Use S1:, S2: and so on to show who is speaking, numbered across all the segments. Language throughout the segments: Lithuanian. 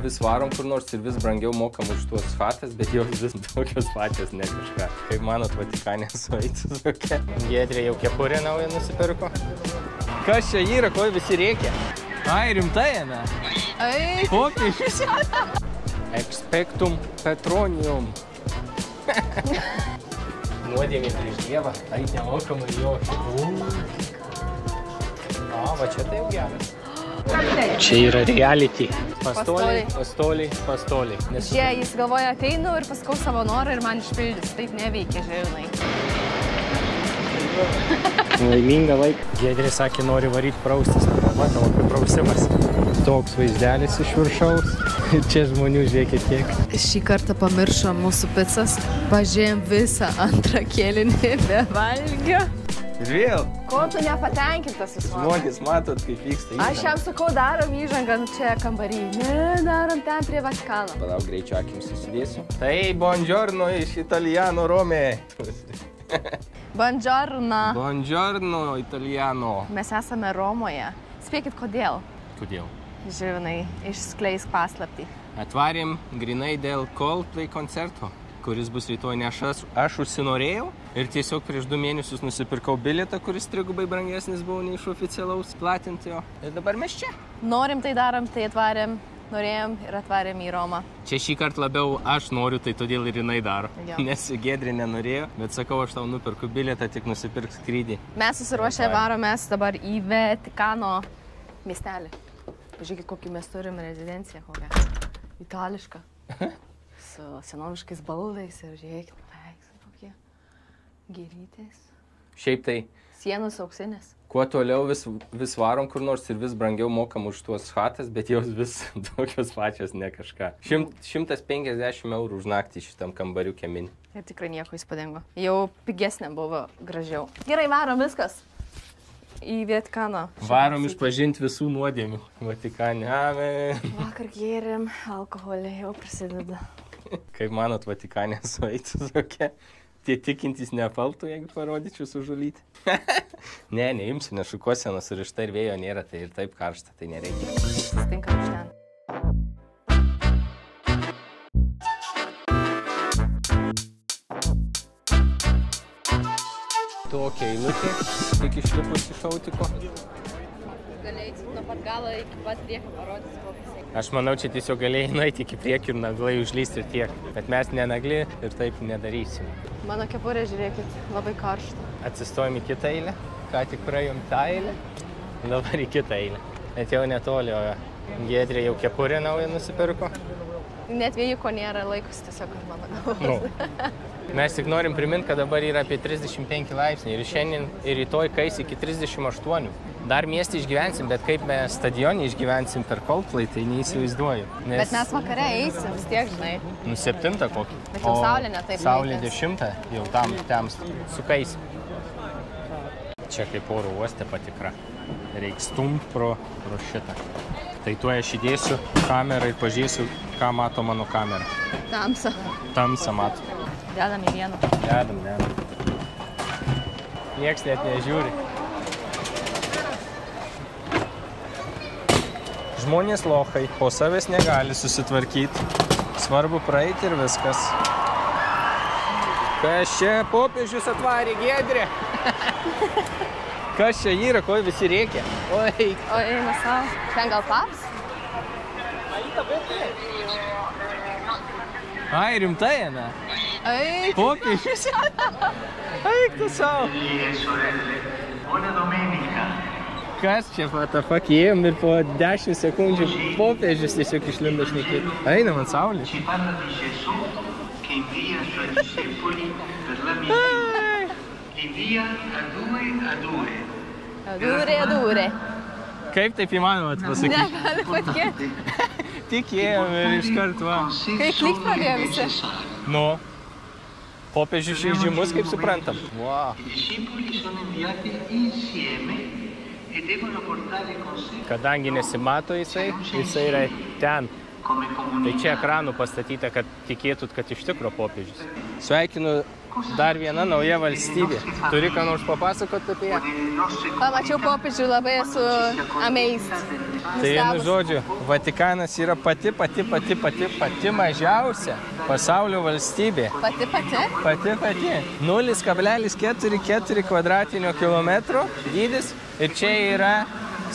S1: vis varom kur nors ir vis brangiau mokam už tuos chatas, bet jos vis tokios pačios, ne kažką. Kaip manot, Vatikane sueitus tokia? Giedrė jau kepurę naują nusipirko. Kas čia yra, ko visi rėkia? Ai, rimtai, ne?
S2: Ai.
S1: Popiežius. Expectum Petronium. Nuodėmė prieš Dievą, tai nemokamai jo. Va čia tai jau geras. Čia yra reality. Pastoliai.
S2: Žie, jis galvoja, ateinu ir pasakau savo norą ir man išpildys. Taip neveikia, žinai.
S1: Laiminga laika. Giedrė sakė, nori varyti praustis. Va, tavo kaip prausimas. Toks vaizdelis iš viršaus. Čia žmonių žiūrėkit kiek.
S2: Šį kartą pamiršom mūsų picas. Pažiūrėjom visą antrą kėlinį be valgio.
S1: Vėl.
S2: Ko tu nepatenkintas visuomet?
S1: Žmonės matot, kaip vyksta įžanga.
S2: Aš jam sakau, darom įžangą čia kambarį. Ne, darom ten prie Vatikano.
S1: Palauk, greičiau akims susidėsiu. Tai buongiorno iš Italiano Rome.
S2: Buongiorno.
S1: Buongiorno Italiano.
S2: Mes esame Romoje. Spėkit, kodėl?
S1: Kodėl?
S2: Žinai, išskleisk paslaptį.
S1: Atvarėm grinai dėl Coldplay koncerto, kuris bus rytoj, ne aš užsinorėjau ir tiesiog prieš 2 mėnesius nusipirkau bilietą, kuris 3 brangesnis buvo nei iš oficialaus platintojo. Ir dabar mes čia.
S2: Norim tai darom, tai atvarėm, norėjom ir atvarėm į Romą.
S1: Čia šį kartą labiau aš noriu, tai todėl ir jinai daro.
S2: Jo.
S1: Nes Giedrė nenorėjo, bet sakau, aš tau nupirku bilietą, tik nusipirk skrydį.
S2: Mes susiruošę varomės dabar į Vatikano miestelį. Pažiūrėkit, kokį mes turim rezidenciją, kokią. Itališką. Su senoviškais baldais ir žiūrėkit, paveikslai kokie. Gėlytės.
S1: Šiaip tai,
S2: Sienos auksinės.
S1: kuo toliau vis varom kur nors ir vis brangiau mokam už tuos chatas, bet jos vis tokios pačios, ne kažką. 150 eurų už naktį šitam kambariukė mini.
S2: Ir tikrai nieko įspūdingo. Jau pigesnė buvo gražiau. Gerai, varom viskas. Į Vatikaną.
S1: Varom išpažinti visų nuodėmių. Vatikane. Amen.
S2: Vakar gėrėm, alkoholį jau prasideda.
S1: Kaip manot, Vatikane sueitus tokia? Tie tikintys neapaltų, jeigu parodyčiau sužulyti. Ne, neimsiu, nes šukuosenos surišta ir vėjo nėra, tai ir taip karšta, tai nereikia.
S2: Susitinkam iš ten.
S1: Tokia eilutė, tik išlipus iš autiko.
S2: Galėjai nuo pat galo iki pat priekio parodyti, kokius eik.
S1: Aš manau, čia tiesiog galėjai nueiti iki priekio ir naglai užlysti ir tiek. Bet mes nenagli ir taip nedarysim.
S2: Mano kepurė, žiūrėkit, labai karšta.
S1: Atsistojom į kitą eilę. Ką tik praėjom tą eilę. Dabar į kitą eilę. Bet jau netoli, o Giedrė jau kepurę naują nusipirko.
S2: Net vėjiko nėra, laikosi tiesiog ant mano galvos.
S1: Mes tik norim priminti, kad dabar yra apie 35 laipsniai ir šiandien ir rytoj kais iki 38. Dar miestį išgyvensim, bet kaip mes stadionį išgyvensim per Coldplay, tai neįsivaizduoju.
S2: Bet mes vakare eisim, vis tiek, žinai.
S1: 7 kokį.
S2: Bet jau saulė ne taip.
S1: Saulė 10, jau tam sukais. Čia kaip oro uoste patikra. Reiks stumt pro šitą. Tai tuo aš įdėsiu kamerą ir pažiūrėsiu, ką mato mano kamera.
S2: Tamsa.
S1: Tamsa mato.
S2: Dedam į vieną.
S1: Dedam. Nieks net nežiūri. Žmonės lohai, po savęs negali susitvarkyti. Svarbu praeiti ir viskas. Kas čia popiežius atvarė, Giedrė? Kas čia yra, ko visi rėkia? Oi,
S2: eina savo. Ten gal taps?
S1: Ai, rimtai, ne?
S2: Ai,
S1: popiežius. Eik tu savo. Kas čia, fuck, ėjom ir po 10 sekundžių popiežius tiesiog išlindo šnekėti. Einam ant saulės.
S2: Adūrė.
S1: Kaip taip įmanoma pasakyti?
S2: Negali patikėti.
S1: Tikėjom ir iškart va.
S2: Kai klykt pradėjo visi.
S1: Nu, popiežius žaidimus, kaip suprantam. Wow. Kadangi nesimato jisai yra ten. Tai čia ekranų pastatyta, kad tikėtut, kad iš tikro popiežius. Sveikinu, dar viena nauja valstybė. Turi ką nors papasakoti apie ją?
S2: Pamačiau popiežių, labai esu amazed.
S1: Tai vienu žodžiu, Vatikanas yra pati mažiausia pasaulio valstybė.
S2: Pati?
S1: Pati. 0,44 kvadratinio kilometro dydis ir čia yra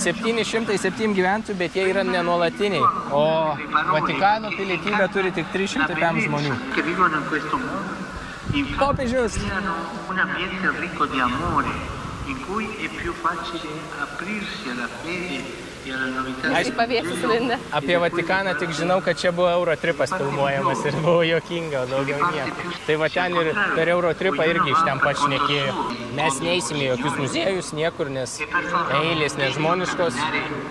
S1: 707 gyventojų, bet jie yra nenuolatiniai, o Vatikano pilietybę turi tik 305 žmonių. Popiežius. Apie Vatikaną tik žinau, kad čia buvo Eurotripas filmuojamas ir buvo juokinga, daugiau nieko. Tai va ten ir per Eurotripą irgi iš ten pašnekėjo. Mes neįsime jokius muziejus niekur, nes eilės nežmoniškos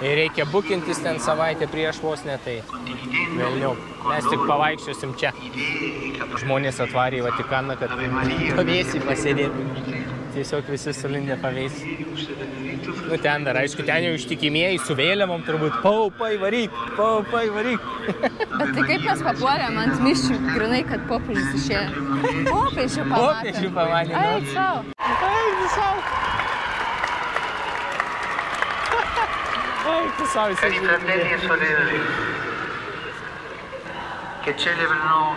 S1: ir reikia bukintis ten savaitę prieš vos ne, tai vėliau. Mes tik pavaikščiosim čia. Žmonės atvarė į Vatikaną, kad pavėsį pasėdėtų. Tiesiog visi sulindę pavėsį. Nu ten dar, aišku, ten jau ištikimieji su vėliavom turbūt paupai varyk.
S2: Bet tai kaip mes papuolėm ant miščių, grinai, kad popiežius išėjo. Popiežių pamatėm. Eik sau.
S3: Cari fratelli e sorelle che celebrano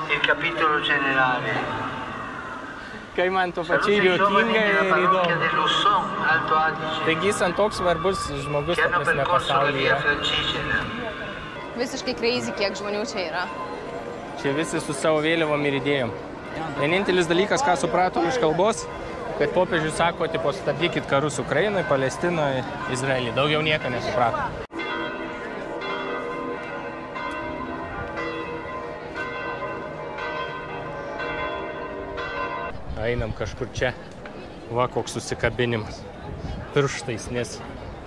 S3: il capitolo generale.
S1: Kai man to pačiai juokinga ir įdomu. Taigi jis ant toks svarbus žmogus pasaulyje.
S2: Visiškai crazy, kiek žmonių čia yra.
S1: Čia visi su savo vėliavom ir idėjom. Vienintelis dalykas, ką supratom iš kalbos, kad popiežius sako, tipo, stabdykit karus Ukrainoj, Palestinoj, Izraelį. Daugiau nieko nesupratom. Einam kažkur čia, va koks susikabinimas pirštais, nes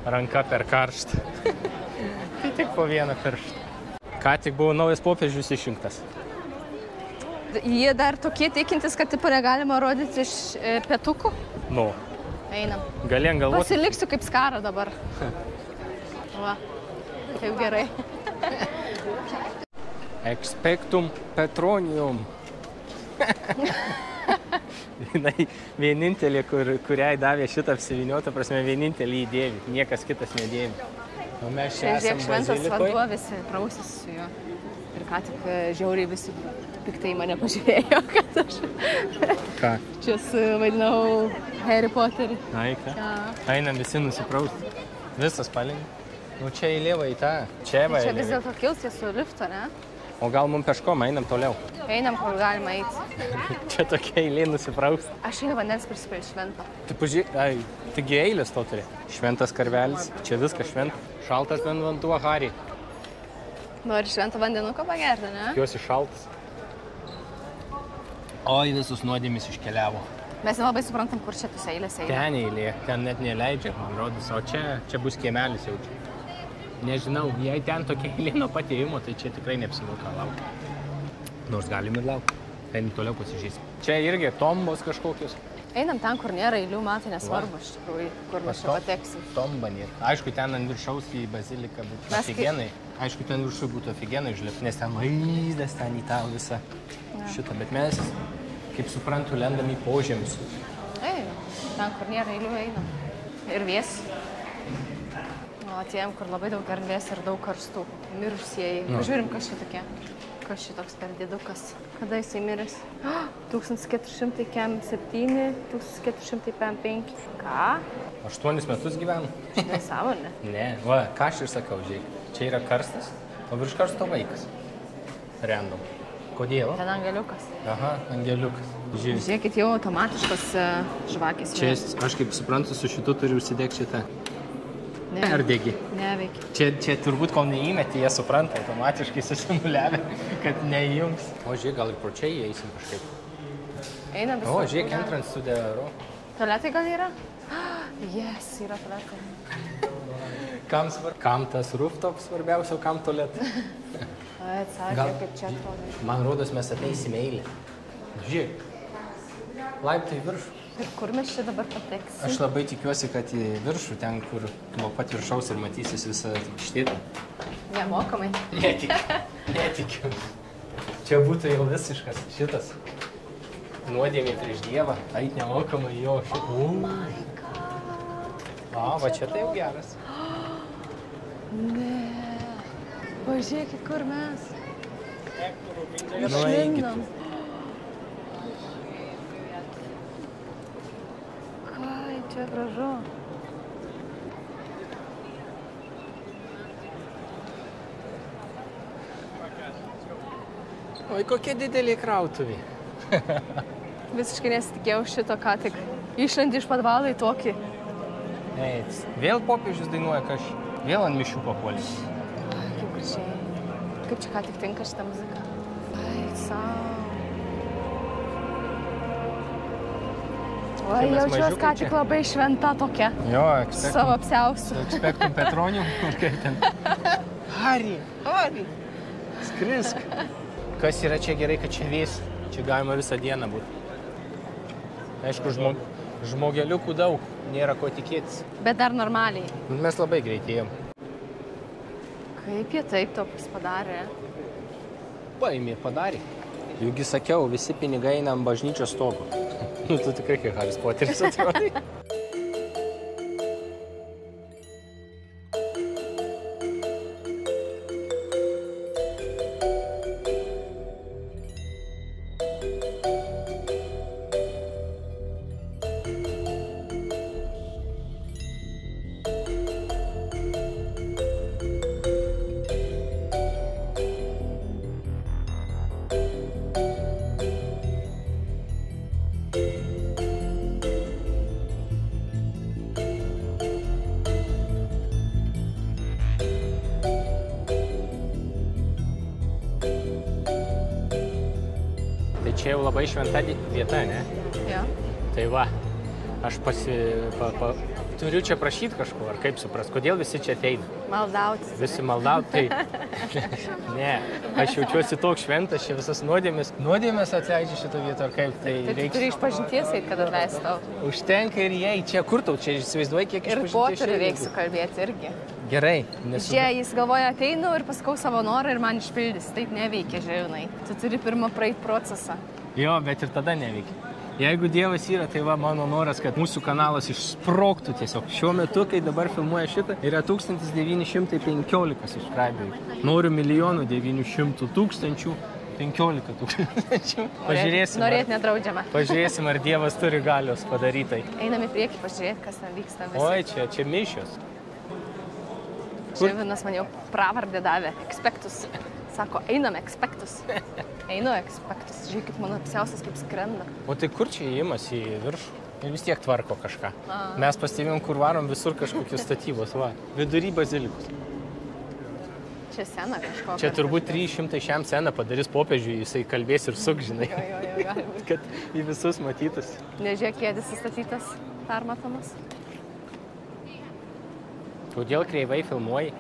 S1: ranka per karštą. Tai tik po vieną pirštą. Ką tik buvo naujas popiežius išrinktas.
S2: Jie dar tokie tikintis, kad tipo negalima rodyti iš pietukų?
S1: Nu.
S2: Einam.
S1: Galėjom galvoti.
S2: Pasiliksiu kaip skarą dabar. Va, kaip gerai.
S1: Expectum Petronium. Jinai vienintelė, kuriai davė šitą apsivyniotą, prasme, vienintelį įdėvi. Niekas kitas nedėvi. O mes čia esam
S2: Šventas vanduo, visi prausis su juo. Ir ką tik žiauriai visi piktai mane pažiūrėjo, kad aš
S1: Ką?
S2: čia vaidinau Harry Potterį.
S1: Ai, ką? Einam visi nusiprausti. Visas palingi. Nu čia įlėva į tą. Čia
S2: vis dėlto kils jie su lifto, ne?
S1: O gal mums peškom, einam toliau.
S2: Einam, kur galima eiti.
S1: Čia tokia eilė nusiprausti.
S2: Aš einu vandens prisipilti švento.
S1: Tai pažiūrėk, taigi eilės to turi. Šventas karvelis, čia viskas šventa. Šaltas vanduo, Harry.
S2: Nori švento vandenuką pagerti, ne?
S1: Tikiuosi šaltas. Oi, visus nuodėmis iškeliavo.
S2: Mes nelabai suprantam, kur čia tos eilės eina.
S1: Ten eilė, ten net neleidžia, man rodos, o čia bus kiemelis jau čia. Nežinau, jei ten tokia eilė nuo patėjimo, tai čia tikrai neapsimoka laukti. Nors galim ir laukti. Einam toliau pasižiūrėsim. Čia irgi tombos kažkokius.
S2: Einam ten, kur nėra eilių, matai, nesvarbu, iš tikrųjų, kur mes čia pateksim.
S1: Tomba nėra. Aišku, ten ant viršaus į baziliką būtų afigenai. Aišku, ten viršui būtų afigenai užlipti, nes ten vaizdas ten į tą visą šitą. Bet mes, kaip suprantu, lendam į požemius.
S2: Ten, kur nėra eilių, einam. Ir vėsi. O tiem, kur labai daug erdvės ir daug karstų. Mirusieji. Pažiūrim, kas čia tokie. Kas čia toks per dėdukas. Kada jisai miris? 1407, 1405. Ką?
S1: 8 metus gyvenu.
S2: Nesąmonė.
S1: Ne, va, ką aš ir sakau, žiūrėk. Čia yra karstas, o virš karsto vaikas. Random. Kodėl?
S2: Ten angeliukas.
S1: Aha, angeliukas.
S2: Žiūrėkit, jau automatiškos žvakės.
S1: Čia, aš kaip suprantu, su šitu turiu užsidegti šitą. Perdegi.
S2: Neveikia.
S1: Čia turbūt, kol neįmeti, jie supranta automatiškai susimuliavę, kad neįjungs. O žiūrėk, gal ir pro čia įeisim kažkaip.
S2: Einam visą.
S1: O, žiūrėk, entrance to the room.
S2: Tualetai gal yra? Yes, yra tualetai.
S1: Kam tas rooftop svarbiausia, o kam tualetai?
S2: Atsakė, kaip čia atrodo.
S1: Man rodos, mes ateisime eilę. Žiūrėk, laiptai viršų.
S2: Ir kur mes čia dabar pateksim?
S1: Aš labai tikiuosi, kad į viršų, ten, kur nuo pat viršaus ir matysis visą štytą.
S2: Nemokamai.
S1: Netikiu. Čia būtų jau visiškas šitas. Nuodėmė prieš Dievą. Ait nemokamai jo šitą.
S2: Oh my god.
S1: O, va čia tai jau geras.
S2: Ne. Pažiūrėkit, kur mes.
S1: Nueikit.
S2: Kai, čia gražu.
S1: Oi, kokie dideliai krautuvai.
S2: Visiškai nesitikėjau šito, ką tik išlendi iš padvalo į tokį.
S1: Eits. Vėl popiežius dainuoja kažką. Vėl ant mišių papuolė.
S2: Ai, kaip gražiai. Kaip čia ką tik tinka šitą muziką. Ai, sau. Oi, jaučiuos ką tik labai šventa tokia.
S1: Jo,
S2: Savo apsiausiu.
S1: Expectum Petronium. Kaip ten? Harry, skrisk. Kas yra čia gerai, kad čia vės. Čia galima visą dieną būti. Aišku, žmogeliukų daug. Nėra ko tikėtis.
S2: Bet dar normaliai.
S1: Mes labai greitėjom.
S2: Kaip jie taip toks padarė?
S1: Paėmė, padarė. Jūgi sakiau, visi pinigai eina ant bažnyčios stogo. Nu, tu tikrai kaip Haris Poteris atrodai. Čia jau labai šventa vieta, ne?
S2: Jo.
S1: Tai va, aš turiu čia prašyti kažko, ar kaip supras, kodėl visi čia ateina?
S2: Maldauti.
S1: Visi maldauti, tai... Ne, aš jaučiuosi toks šventas, čia visas nuodėmės atleidžia šitą vietą, ar kaip tai reikia.
S2: Tai tu turi iš pažinties eit, kad atleis tau.
S1: Užtenka ir jei, čia kur tau, čia įsivaizduoji, kiek iš
S2: Ir
S1: pažinties
S2: Poteriu reiks kalbėti irgi.
S1: Gerai, nesu...
S2: Čia jis galvoja, ateinu ir pasakau savo norą ir man išpildys. Taip neveikia, žinai. Tu turi pirmą praeit procesą.
S1: Jo, bet ir tada neveikia. Jeigu Dievas yra, tai va mano noras, kad mūsų kanalas išsprogtų tiesiog. Šiuo metu, kai dabar filmuoja šitą, yra 1915 subscriberių. Noriu 1 900 000 15 000. Pažiūrėsim.
S2: Norėt nedraudžiama.
S1: Pažiūrėsim, ar Dievas turi galios padarytai.
S2: Einam į priekį pažiūrėti, kas ten vyksta visi.
S1: Oi, čia mišios.
S2: Ževinas man jau pravardė davė. Expectus. Sako, einam Expectus. Einu Expectus. Žiūrėkit, mano apsiausias kaip skrenda.
S1: O tai kur čia įimas į viršų? Ir vis tiek tvarko kažką. Mes pastebėjom, kur varom visur kažkokios statybos. Va, vidury bazilikos.
S2: Čia sena kažkokia.
S1: Čia turbūt 300 šiam sceną padarys popiežiui, jisai kalbės ir suk, žinai.
S2: Jo,
S1: Kad į visus matytus.
S2: Nežiūrėk, kėdės įstatytas, permatomas.
S1: Kodėl kreivai filmuoji?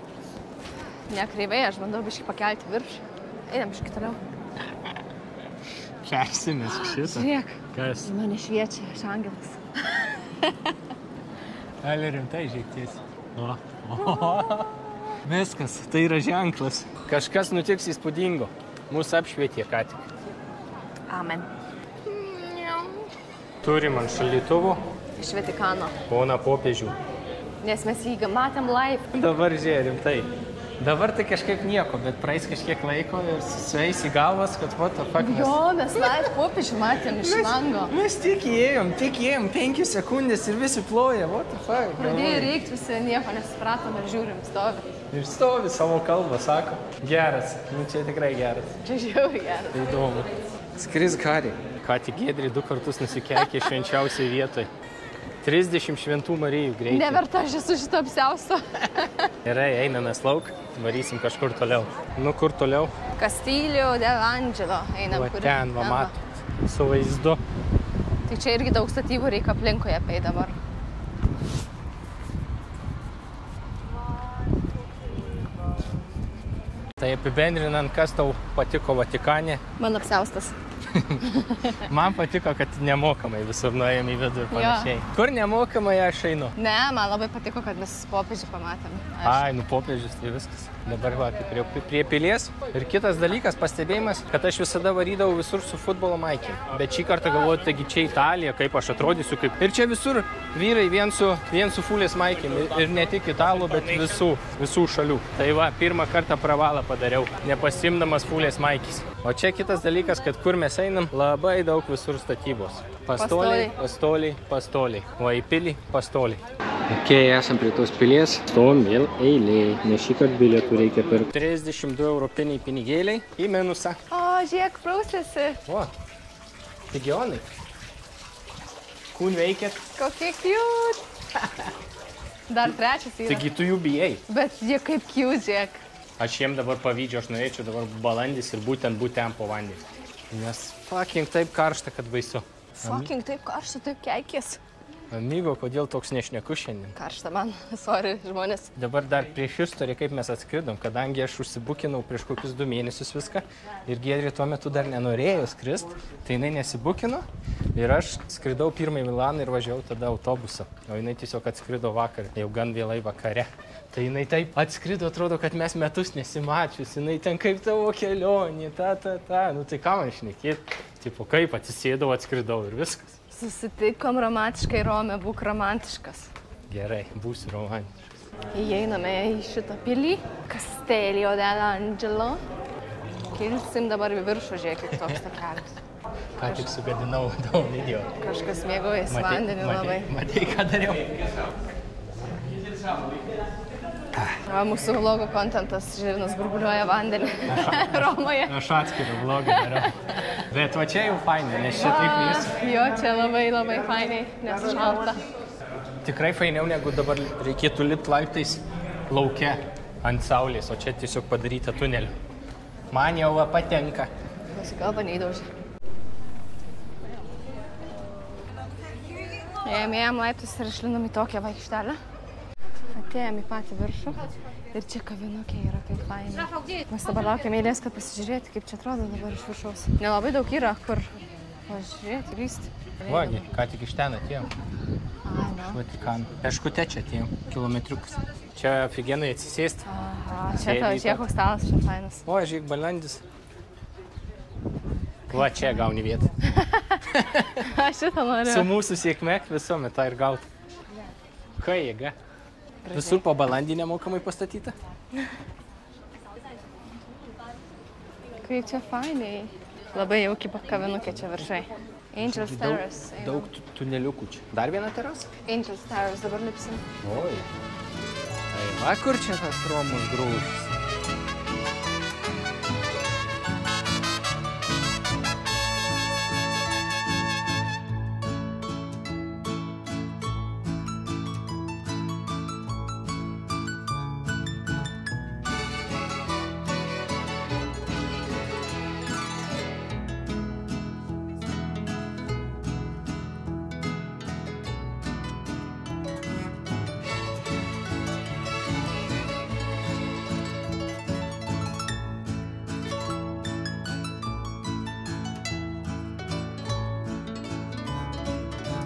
S2: Ne kreivai, aš bandau biškį pakelti viršų. Einam biškį toliau.
S1: Persimės šitą.
S2: Žiūrėk.
S1: Kas?
S2: Į mane šviečia, aš angelas.
S1: Gali rimtai žiūrėkties. Viskas, tai yra ženklas. Kažkas nutiks įspūdingo. Mūsų apšvietė ką tik.
S2: Amen.
S1: Turim ant šaldytuvų.
S2: Iš Vatikano.
S1: Poną popiežių.
S2: Nes mes jį matėm live.
S1: Dabar žiūrė rimtai. Dabar tai kažkaip nieko, bet praeis kažkiek laiko ir sueis į galvas, kad what the fuck mes...
S2: Jo, mes live popiežių matėm iš lango.
S1: Mes tik įėjom, 5 sekundės ir visi ploja, what the fuck.
S2: Pradėjo reikti, visi nieko nesupratom ir žiūrim, stovi.
S1: Ir stovi savo kalbą, sako. Geras, nu čia tikrai geras.
S2: Čia žiauri geras.
S1: Tai įdomu. Skrisk, Harry. Ką tik Giedrė 2 kartus nusikeikė švenčiausiai vietoj. 30 šventų Marijų greitai.
S2: Neverta, aš esu šito apsiausto.
S1: Gerai, einamės lauk, varysim kažkur toliau. Nu, kur toliau?
S2: Castillo del Angelo. Einam
S1: Va
S2: kur.
S1: ten, va matot, su vaizdu.
S2: Tai čia irgi daug statybų reikia aplinkoje apie dabar.
S1: Tai apibendrinant, kas tau patiko Vatikane?
S2: Man apsiaustas.
S1: Man patiko, kad nemokamai visur nuėjom į vidų ir panašiai. Kur nemokamai aš einu?
S2: Ne, man labai patiko, kad mes popiežių pamatėm.
S1: Ai, nu popiežius, tai viskas. Dabar va, prie pilies. Ir kitas dalykas, pastebėjimas, kad aš visada varydavau visur su futbolo maikėm. Bet šį kartą galvoju, taigi čia Italija, kaip aš atrodysiu, kaip... Ir čia visur vyrai vien su fulės maikėm. Ir ne tik italų, bet visų šalių. Tai va, pirmą kartą pravalą padariau, nepasimdamas fulės maikės. O čia kitas dalykas, kad kur mes einam, labai daug visur statybos. Pastoliai. O į pilį pastoliai. Ok, esam prie tos pilies. Stom vėl eilėj, nes šį kartą bilietų reikia per 32 europiniai pinigėliai į minusą.
S2: O, žiūrėk, prausėsi.
S1: O, regionai. Kūn veikėt.
S2: Kokie cute. Dar trečias yra.
S1: Taigi tu jų bijai.
S2: Bet jie kaip cute, žiūrėk.
S1: Aš jiem dabar pavydžiu, aš norėčiau dabar balandis ir būtent ten po vandenį. Nes fucking taip karšta, kad baisu.
S2: Fucking taip karšta, taip keikės.
S1: Amigo, kodėl toks nešneku šiandien?
S2: Karšta man, sorry, žmonės.
S1: Dabar dar prieš istoriją, kaip mes atskridom, kadangi aš užsibukinau prieš kokius 2 mėnesius viską ir Giedrė tuo metu dar nenorėjo skrist, tai jinai nesibukino ir aš skridau pirmą į Milaną ir važiavau tada autobusą, o jinai tiesiog atskrido vakar, jau gan vėlai vakare. Tai jinai taip atskrido, atrodo, kad mes metus nesimačius, jinai ten kaip tavo kelionė, nu tai ką man šnekėt, tipo kaip atsisėdau, atskridau ir viskas.
S2: Susitikom romantiškai, Rome, būk romantiškas.
S1: Gerai, būsiu romantiškas.
S2: Įeiname į šitą pilį, Castello dell'Angelo. Kilsim dabar į viršų, žiūrėkit, toks takelis.
S1: Ką tik sugadinau daug video.
S2: Kažkas mėgaujasi vandenį labai.
S1: Matei, ką dariau?
S2: Mūsų vlogo kontentas, Žirnas burbuliuoja vandenį Romoje.
S1: Aš atskiriu vlogą darau. Bet va čia jau fainai, nes čia taip lysiu.
S2: Jo, čia labai fainai, nes šalta.
S1: Tikrai fainiau, negu dabar reikėtų lipt laiptais lauke ant saulės, o čia tiesiog padaryta tuneliu. Man jau patenka.
S2: Galva neįdaužė. Ėjom laiptus ir išlinom į tokią vaikštelę. Atėjom į patį viršų ir čia kavinukė yra kaip fainai. Mes dabar laukiam eilės, kad pasižiūrėti, kaip čia atrodo dabar iš viršaus. Nelabai daug yra, kur pažiūrėti, lysti.
S1: Vagi, ką tik iš ten atėjom. Iš Vatikano. Peškute čia atėjom, kilometriukas. Čia afigenai atsisėsti.
S2: Aha, čia tau žiūrėk, koks stalas čia fainas.
S1: O, žiūrėk, balandis. Va, čia gauni vietą.
S2: Aš šitą noriu.
S1: Su mūsų sėkme visuomet tą ir gauti. Ką jėga? Visur po balandį nemokamai pastatyta?
S2: Kaip čia fainiai. Labai jauki kavinukė čia viršai. Angel's Terrace.
S1: Daug tuneliukų čia. Dar viena terasa?
S2: Angel's Terrace, dabar lipsim.
S1: Oi. Tai va, kur čia tas Romos grūšis?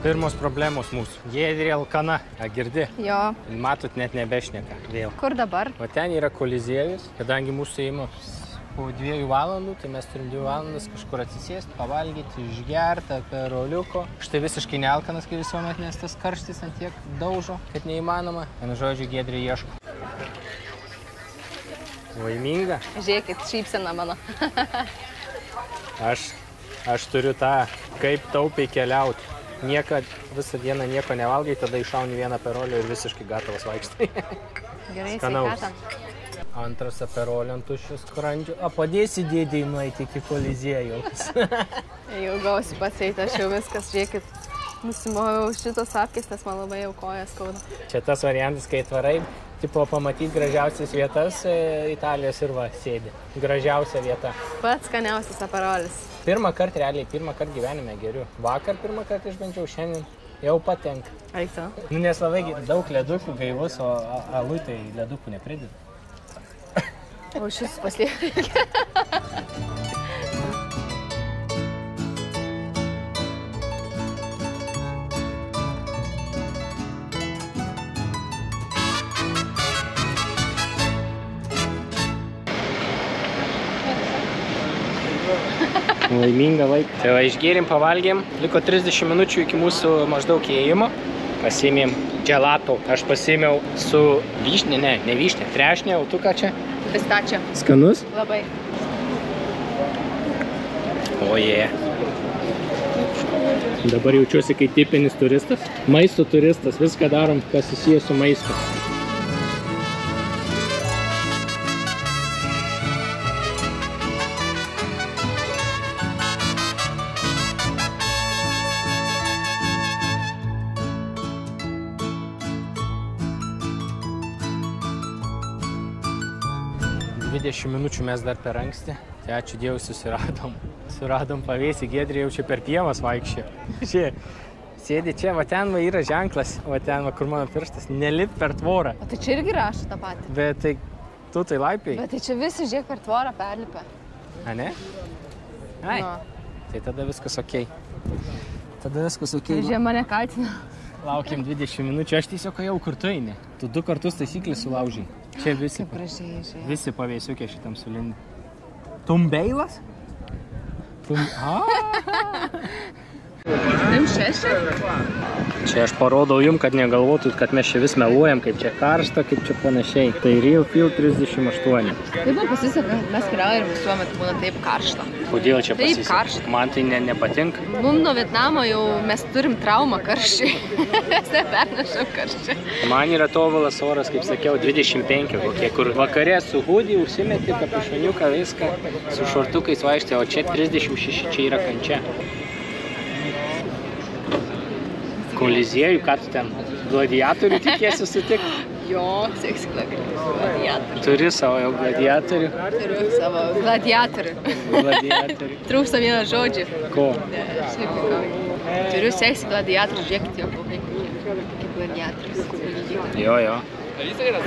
S1: Pirmos problemos mūsų. Giedrė alkana. Girdi?
S2: Jo.
S1: Matot, net nebešneka. Vėl.
S2: Kur dabar?
S1: O ten yra koliziejus. Kadangi mūsų ėjimo po 2 valandų, tai mes turim 2 valandas kažkur atsisėsti, pavalgyti, išgerti, peroliuko. Štai visiškai nealkanas, kai visuomet, nes tas karštis ant tiek daužo, kad neįmanoma. Vienu žodžiu, Giedrė ieško. Laiminga.
S2: Žiūrėkit, šypsena mano.
S1: Aš turiu tą, kaip taupiai keliauti. Niekad visą dieną nieko nevalgai, tada iššauni vieną aperolį ir visiškai gatavas vaikštai.
S2: Gerai, sveikatą.
S1: Antras aperolį ant tuščių skrandžių. Padėsi dėdėjai nueiti iki koliziejaus.
S2: Jau gausi pats eiti, aš jau viskas, žiūrėkit. Nusimojau šitos apkės, man labai jau kojas skauda.
S1: Čia tas variantas, kai atvarai, tipo pamatyti gražiausias vietas Italijos ir va, sėdi. Gražiausia vieta.
S2: Pats skaniausias aperolis.
S1: Pirmą kartą gyvenime geriu. Vakar pirmą kartą išbandžiau, šiandien jau patenka.
S2: Eik tu.
S1: Nu, nes labai daug ledukų gaivus, o alui tai ledukų neprideda.
S2: O šis paslėpė.
S1: Laimingą laiką. Tai va, išgėrim, pavalgėm. Liko 30 minučių iki mūsų maždaug įėjimo. Pasiėmėm gelato. Aš pasiėmiau su vyšnė, ne vyšnė, trešnė, o tu ką čia?
S2: Pistačio.
S1: Skanus?
S2: Labai.
S1: Oje. Dabar jaučiuosi kaip tipinis turistas. Maisto turistas. Viską darom, kas susiję su maistu. Minučių mes dar per anksti. Tai ačiū Dievui suradom pavėsį. Giedrė jau čia per pievas vaikščiojo. Žiūrėk, sėdi čia, va ten va yra ženklas, va ten va kur mano pirštas, nelip per tvorą.
S2: O tai čia irgi rašo tą patį.
S1: Bet tai tu tai laipiai.
S2: Bet tai čia visi, žiūrėk, per tvorą perlipę.
S1: A ne? Ai,
S2: No.
S1: Tai tada viskas okei. Tada viskas okei.
S2: Žiūrėk, mane kaltina.
S1: Laukiam 20 minučių, aš tiesiog jau kur tu eini. Tu 2 kartus taisyklės sulaužai. Čia visi.
S2: Kaip gražiai, žiūrėk.
S1: Visi pavėsiukė šitam sulindi. Tumbeilas?
S2: Tim 6?
S1: Čia aš parodau jums, kad negalvotumėt, kad mes čia vis meluojam, kaip čia karšta, kaip čia panašiai. Tai Real Feel 38.
S2: Taip man pasiseka, mes keliaujam ir visuomet būna taip karšta.
S1: Kodėl čia
S2: Taip
S1: pasiseka?
S2: karšta.
S1: Man tai nepatinka.
S2: Mums nuo Vietnamo jau mes turim traumą karščiai. Mes nepernešam karščiai.
S1: Man yra tobulas oras, kaip sakiau, 25 kokie, kur vakare su hudį užsimeti, kapišoniuką, viską, su šortukais vaikštai, o čia 36, čia yra kančia. Koliziejų, ką tu ten, gladiatorių tikiesi sutikti?
S2: Jo, seksi gladiatorių.
S1: Turi savo jau gladiatorių?
S2: Turiu savo gladiatorių.
S1: Gladiatorių.
S2: Trūksta vieną žodžių.
S1: Ko?
S2: Ne, šiaip nekau. Turiu seksi gladiatorių, žiūrėkit jo plaukai. Kaip gladiatorius.
S1: Jo.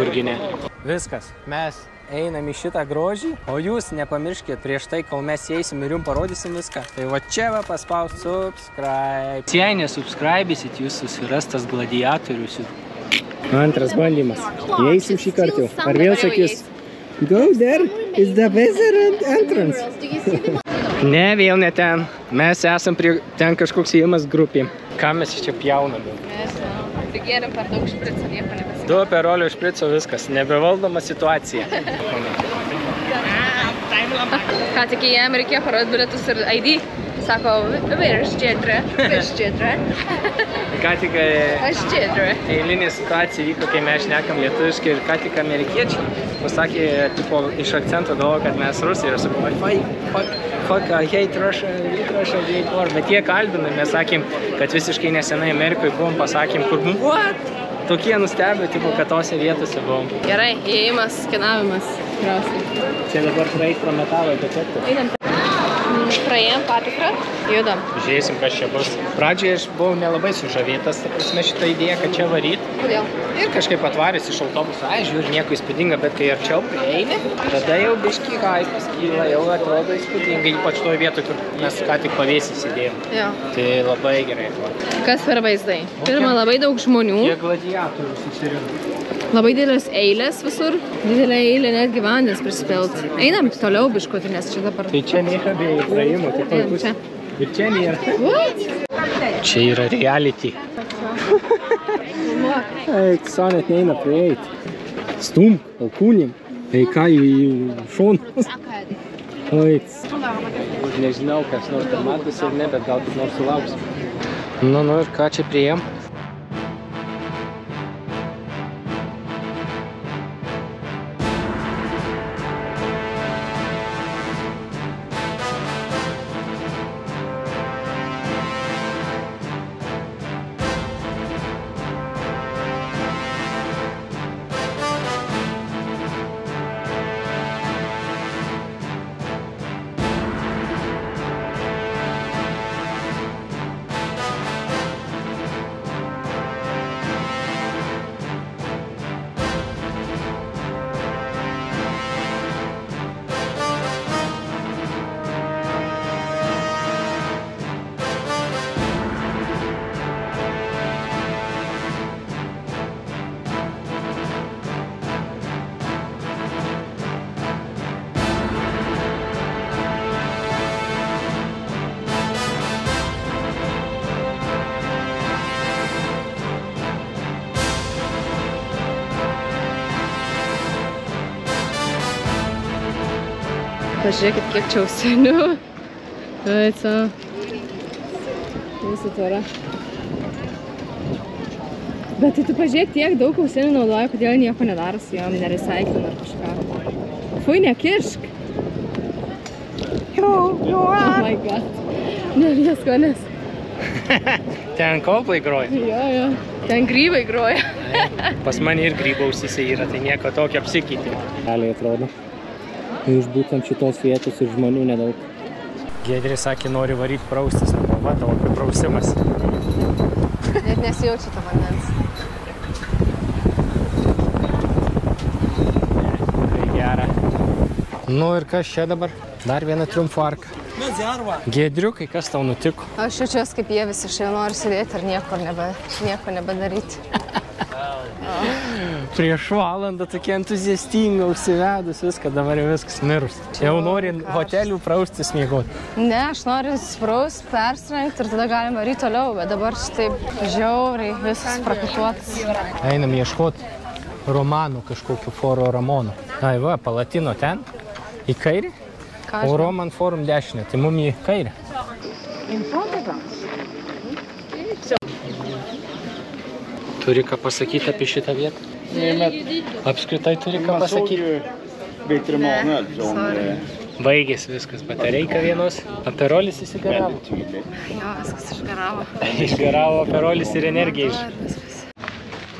S1: Kurgi ne. Viskas, mes einam į šitą grožį, o jūs nepamirškit prieš tai, kol mes eisim ir jums parodysim viską. Tai va čia va paspaus subscribe. Jei nesubscribysit, jūs susiras tas gladiatorius. Antras bandymas. Įeisim šį kartą. Ar vėl sakys? Go there, it's the better entrance. Ne, vėl ne ten. Mes esam prie ten kažkoks įėjimas grupė. Ką mes čia pjaunam?
S2: Prigėrėm per daug šprico, nieko nepasakė.
S1: 2 perolio šprico, viskas. Nebevaldoma situacija.
S2: Ką tik jam reikėjo parodyti bilietus ir ID. Sako, where's Jedra? Where's Jedra?
S1: Ką tik
S2: Aš Jedra.
S1: eilinė situacija vyko, kai mes šnekam lietuviškai ir ką tik amerikiečiai pasakė, tipo, iš akcento galvo, kad mes rusai ir sakau, fuck, I hate Russia, hate war. Bet jie kalbina, mes sakėm, kad visiškai nesenai Amerikoje buvom, pasakėm, kur buvom, what? Tokie nustebė, tipo, kad tose vietose buvom.
S2: Gerai, įėjimas, skenavimas. Tikriausiai.
S1: Čia dabar praeit pro metalo detektorių.
S2: Einam. Praėjom patikrą, judam.
S1: Žiūrėsim, kas čia bus. Pradžioje aš buvau nelabai sužavėtas, ta prasme, šitą idėją, kad čia varyt.
S2: Kodėl?
S1: Ir kažkaip atvaręs iš autobuso, žiūri, nieko įspūdinga, bet kai arčiau prieini, tada jau biškį haispas kyla, jau atrodo įspūdinga, ypač toje vietoje, kur mes ką tik pavėsį sėdėjom.
S2: Jo.
S1: Tai labai gerai atrodo.
S2: Kas per vaizdai? Pirma, labai daug žmonių.
S1: Kiek gladiatorių susirinko.
S2: Labai didelės eilės visur. Didelė eilė netgi vandens prisipilt. Einam toliau biškutį, nes čia dabar...
S1: Tai čia nėra be įpraimo, tai
S2: Einam čia.
S1: ir čia nėra.
S2: What?
S1: Čia yra reality. Sau net neina prieiti. Stum, alkūnėm. Ką į šonus. Nežinau, kas nors ten matosi ir ne, bet gal kaip nors sulauks. Nu ir ką čia priėjom?
S2: Pažiūrėkit, kiek čia ausinių. Vaica. Visi tvara. Bet tai tu pažiūrėk, tiek daug ausinių naudoja, kodėl nieko nedaro su jom, nerecyclina ar kažką. Fui, nekiršk. Oh my god. Nelies konės.
S4: Ten koplai groja.
S2: Jo. Ten grybai groja.
S4: Pas mane ir grybo ausise yra, tai nieko tokio apsikeitė. Realiai atrodo. Iš būtent šitos vietos ir žmonių nedaug. Giedrė sakė, nori varyti praustis. Va, tavo prausimas.
S2: Net nesijaučia to vandens.
S4: Tai gera. Nu ir kas čia dabar? Dar viena triumfo arka. Giedriukai, kas tau nutiko?
S2: Aš jaučiuosi, kaip jie visi šiandien nori sėdėti ir nieko nebedaryti.
S4: Prieš valandą tokie entuziastingai užsivedus viską, dabar jau viskas mirus. Jau nori hotelių praustis miegoti.
S2: Ne, aš noriu spraust, persirengti ir tada galim varyti toliau, bet dabar šitaip žiauriai viskas prakaituotas.
S4: Einam ieškoti romanų kažkokiu foro Ramonų. Ai va, Palatino ten, į kairį, o Roman forum dešinę, tai mum į kairį. Turi ką pasakyti apie šitą vietą? Apskritai turi ką pasakyti? Baigėsi viskas, batareika vienos, aperolis įsigaravo.
S2: Jo, viskas išgaravo.
S4: Išgaravo aperolis ir energija iš.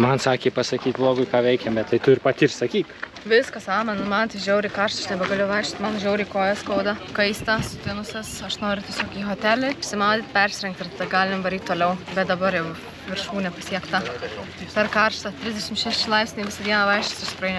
S4: Man sakė pasakyti vlogui, ką veikiam, bet tai tu ir pati ir sakyk.
S2: Viskas, man tai žiauriai karšta, aš nebegaliu vaikščioti, man žiauriai kojas skauda, kaista, sutinusias, aš noriu tiesiog į hotelį, išsimaudyti, persirengti ir tada galim varyti toliau, bet dabar jau viršūnė pasiekta. Per karštą, 36 laipsniai visą dieną vaikščioti, aš tikrai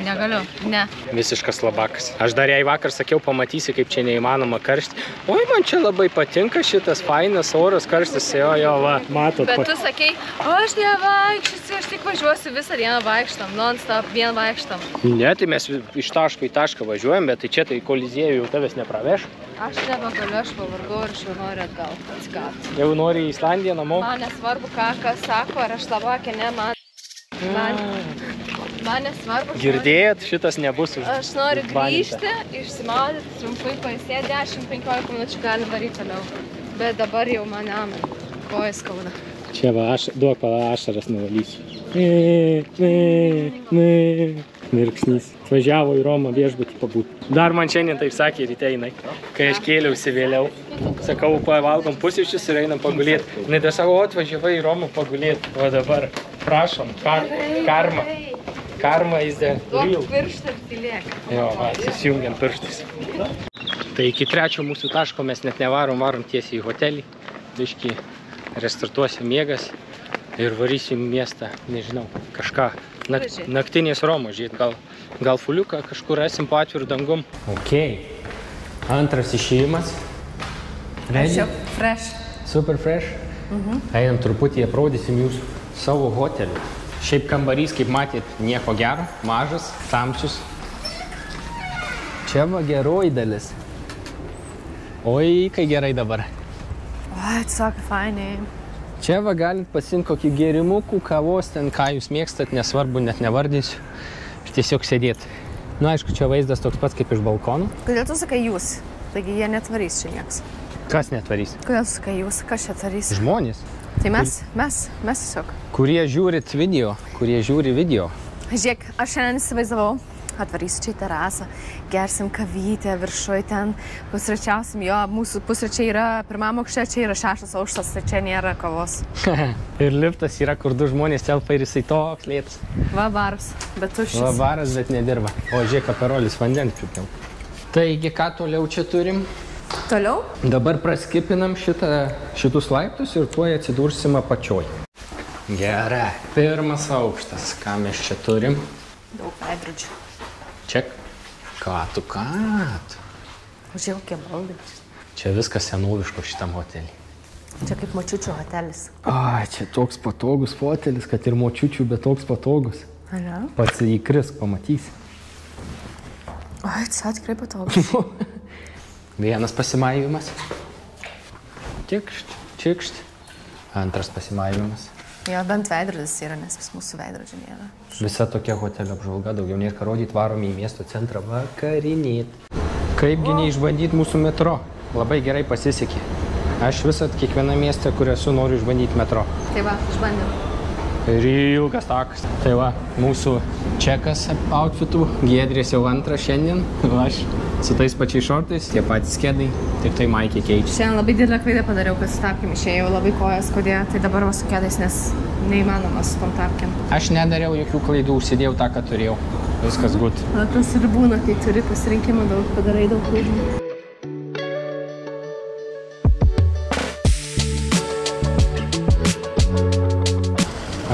S2: negaliu, ne.
S4: Visiškas slabakas. Aš dar jai vakar sakiau, pamatysi, kaip čia neįmanoma karšti. Oi, man čia labai patinka šitas fainas oras, karštis, jo, va, matot.
S2: Bet tu sakei, aš nevaikščiusiu, aš tik važiuosiu visą dieną vaikštam, non-stop, vien vaikštam.
S4: Ne, tai mes iš taško į tašką važiuojam, bet tai čia tai Koliziejų jau tavęs nepraveš.
S2: Aš nebegaliu, aš pavargau ir aš jau noriu atgal atsigauti.
S4: Jau nori į Islandiją namo?
S2: Man nesvarbu, kas sako, ar aš lavakė, ne, man nesvarbu.
S4: Girdėjot, šitas nebus už.
S2: Aš noriu grįžti, išsimaudyti, trumpai pailsėti, 10-15 minučių galim varyti toliau. Bet dabar jau man kojas skauda.
S4: Čia va, duok ašaras nuvalysiu. Mirksnys. Atvažiavo į Romą viešbutį pabūti. Dar man šiandien taip sakė ryte jinai, kai aš kėliausi vėliau. Sakau, pavalgom pusryčius ir einam pagulėti. Jinai dar sako, atvažiavai į Romą pagulėti. O dabar, prašom, karma. Karma is the real.
S2: Duok pirštą ir tylėk.
S4: Jo, va, susijungiam pirštais. Tai iki trečio mūsų taško mes net nevarom, varom tiesiai į hotelį. Biškį restartuosim miegas ir varysim miestą, nežinau, kažką. Naktinės Romos, žiūrėt, gal fuliuką kažkur rasim po atvirų dangum. Ok, antras išėjimas. Ready?
S2: Fresh.
S4: Super fresh. Einam truputį aprodysim jūsų savo hotelį. Šiaip kambarys, kaip matėt, nieko gero, mažas, tamsius. Čia va geroji dalis. Oi, kai gerai dabar.
S2: Oi, tiesiog fainai.
S4: Čia va galit pasiimti kokį gėrimukų, kavos, ten ką jūs mėgstat, nesvarbu, net nevardinsiu. Ir tiesiog sėdėt. Nu, aišku, čia vaizdas toks pats kaip iš balkonų.
S2: Kodėl tu sakai jūs? Taigi jie netvarys čia nieks.
S4: Kas netvarys?
S2: Kodėl tu sakai jūs? Kas čia tvarys?
S4: Žmonės.
S2: Tai mes tiesiog.
S4: Kurie žiūrit video,
S2: Žiūrėk, aš šiandien įsivaizdavau, atvarysiu čia į terasą, gersim kavytę viršuj ten, pusryčiausim, jo, mūsų pusryčiai yra pirmam aukšte, čia yra 6 aukštas, tai čia nėra kavos.
S4: Ir liftas yra, kur du žmonės telpa ir jisai toks lėtas.
S2: Va baras, bet tuščias.
S4: Va baras, bet nedirba. O žiūrėk, aperolis vandens pripil. Taigi, ką toliau čia turim?
S2: Toliau?
S4: Dabar praskipinam šitus laiptus ir tuoj atsidursim apačioj. Gerai, pirmas aukštas. Ką mes čia turim?
S2: Daug veidrodžių.
S4: Ček. Ką tu?
S2: Žiūrėk, kokie baldai.
S4: Čia viskas senoviško šitam hotelį.
S2: Čia kaip močiučių hotelis.
S4: Ai, čia toks patogus hotelis, kad ir močiučių, bet toks patogus.
S2: Ana?
S4: Pats įkrisk, pamatysi.
S2: Ai, tikrai patogus.
S4: Vienas pasimaivimas. Čikšt. Antras pasimaivimas.
S2: Jo, bent veidrodis yra, nes vis mūsų veidrodžių nėra.
S4: Visa tokia hotelio apžvalga, daugiau nėra ką rodyti, varom į miesto centrą vakarinėt. Kaipgi neišbandyti mūsų metro? Labai gerai pasisekė. Aš visat kiekvieną miestą, kur esu, noriu išbandyti metro.
S2: Tai va, išbandėm.
S4: Ir ilgas takas. Tai va, mūsų čekas outfitų. Giedrės jau antrą šiandien. Aš su tais pačiais šortais, tie patys kedai, tik tai maikė keičia.
S2: Šiandien labai didelę klaidą padariau, kad su tapkėm išėjau labai kojas kodėl. Tai dabar va su kedais, nes neįmanomas su tom tapkėm.
S4: Aš nedariau jokių klaidų, užsidėjau tą, ką turėjau. Viskas gut.
S2: O tas ir būna, kai turi pasirinkimą daug, padarai daug klaidų.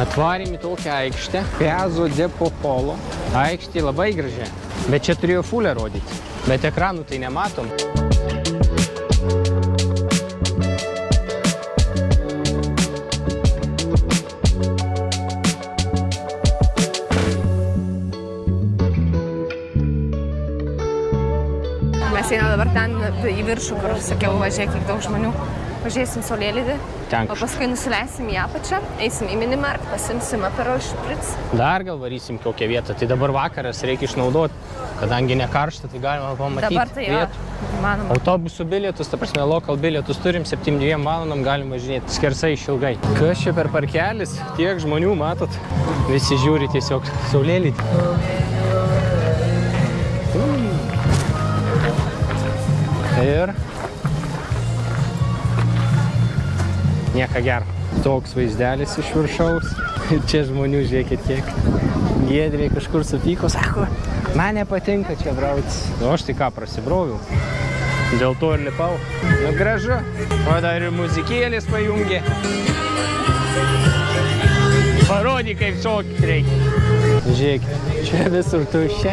S4: Atvarėm į tokią aikštę, Piazza de Popolo. Aikštė labai graži, bet čia turėjo fulę rodyti. Bet ekranų tai nematom.
S2: Mes einame dabar ten į viršų, kur sakiau, važiuok, kiek daug žmonių. Pažiūrėsim saulėlydį, o paskui nusileisim į apačią, eisim į Minimart, pasimsim Aperol Spritz.
S4: Dar gal varysim kokią vietą, tai dabar vakaras reikia išnaudoti, kadangi nekaršta, tai galima pamatyti
S2: dabar tai
S4: vietų.
S2: Įmanoma.
S4: Autobusų bilietus, ta prasme, lokal bilietus turim, 7-2 valandom galim važinėti skersai išilgai. Kas čia per parkelis, tiek žmonių, matot, visi žiūri tiesiog saulėlydį. Ir nieka gero. Toks vaizdelis iš viršaus. Ir čia žmonių, žiūrėkit kiek. Giedrė kažkur supyko, sako, man nepatinka čia brautis. O aš tai ką, prasibroviau. Dėl to ir lipau. Nu gražu. O dar ir muzikėlis pajungė. Parodyk, kaip šokti reikia. Žiūrėkit, čia visur tuščia.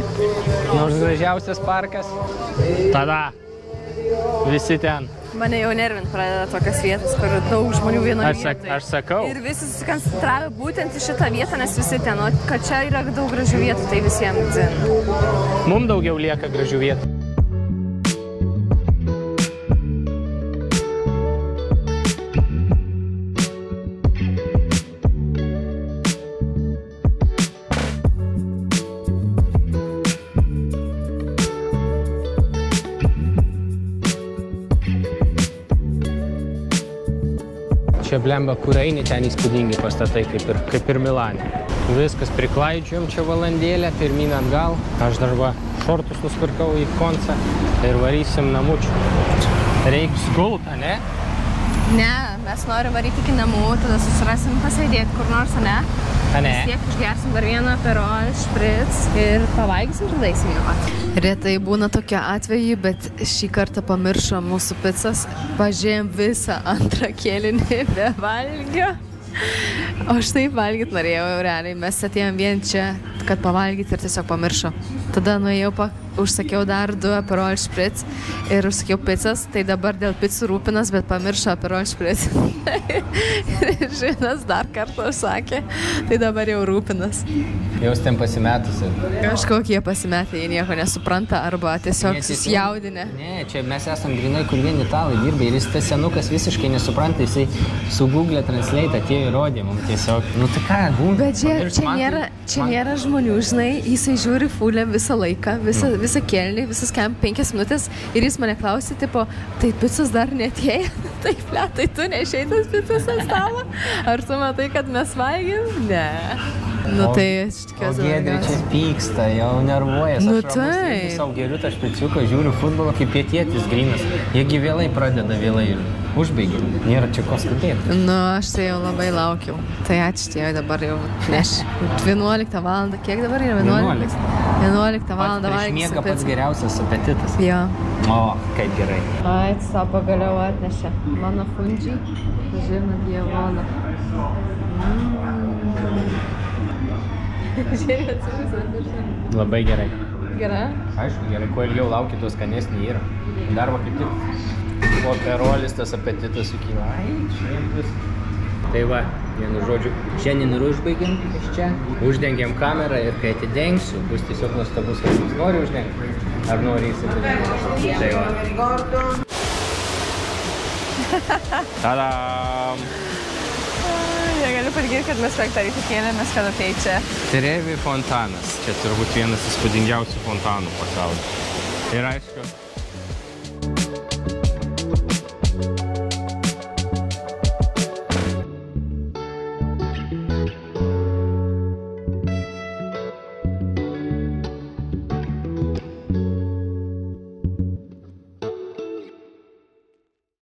S4: Nors gražiausias parkas. Tada visi ten.
S2: Mane jau nervint pradeda tokias vietas, kur daug žmonių vienoje vietoje.
S4: Aš sakau.
S2: Ir visi susikoncentravę būtent į šitą vietą, nes visi ten, o kad čia yra daug gražių vietų, tai visiems dzin.
S4: Mums daugiau lieka gražių vietų. Čia blemba, kur eini, ten įspūdingi pastatai, kaip ir Milane. Viskas priklaidžiom čia valandėlę, pirmyn atgal. Aš dar va šortus nusipirkau į koncą ir varysim namučių. Reikia skultą, ne?
S2: Ne, mes norim varyti iki namų, tada susirasim pasėdėti kur nors, ne?
S4: A ne?
S2: Vis tiek išgersim dar vieną Aperol Spritz ir pavalgysim ir daisim jau pat. Retai būna tokie atvejai, bet šį kartą pamiršom mūsų picas. Pažiūrėjom visą antrą kėlinį be valgio. O aš taip valgyt norėjau jau realiai. Mes atėjom vien čia, kad pavalgyti ir tiesiog pamiršom. Tada nuėjau, užsakiau dar 2 Aperol Spritz ir užsakiau picas, tai dabar dėl picų rūpinas, bet pamiršo Aperol Spritz. Ir Žinas dar kartą užsakė, tai dabar jau rūpinas.
S4: Jaus ten pasimetusi.
S2: Kažkokie pasimetė, jie nieko nesupranta arba tiesiog susijaudinę.
S4: Ne, čia mes esam grinai, kur vien italai dirba ir jis tas senukas visiškai nesupranta, jisai su Google Translate atėjo įrodė mums tiesiog. Nu tai ką, Google.
S2: Bet čia nėra žmonių, žinai, jisai žiūri fulę visą laiką, visą kėlinį, visas 5 minutės ir jis mane klausė, tipo, tai picas dar neatėjo? Taip, tai tu neišėjai tas picas ant stalo? Ar tu matai, kad mes valgėm? Ne. Nu tai aš tikiuosi.
S4: O Giedrė čia pyksta, jau nervuojas.
S2: Nu
S4: aš ramus savo geriu tą špiciuką, žiūriu futbolą kaip pietietis grynas. Jiegi vėlai pradeda, vėlai ir užbaigia. Nėra čia ko skubėti.
S2: Nu, aš tai jau labai laukiau. Tai ačiū Dievui, dabar jau prieš 11 valandą. Kiek dabar yra 11? 11 valandą valgysim.
S4: Prieš miegą pats geriausias apetitas.
S2: Jo.
S4: O, kaip gerai.
S2: Ai, savo pagaliau atnešė. Mano fundžiai. Žirna dievona. Žiūrėjau, atsiprašau.
S4: Labai gerai.
S2: Gerai?
S4: Aišku, gerai. Kuo ilgiau lauki, tuos skanesnį yra. Dar va kaip tik po Aperolis tas apetitas sukyla. Ai, čia vis. Tai va, vienu žodžiu, šiandien ir užbaigiam iš čia. Uždengiam kamerą ir kai atidengsiu, bus tiesiog nuostabus vaizdas. Nori uždengti? Ar nori įsipilti? Tai va. Tadam!
S2: Negaliu patikėti, kad mes 5 ryto kėlėmės, kad atei čia.
S4: Trevi fontanas. Čia turbūt vienas įspūdingiausių fontanų pasaulyje. Ir aišku,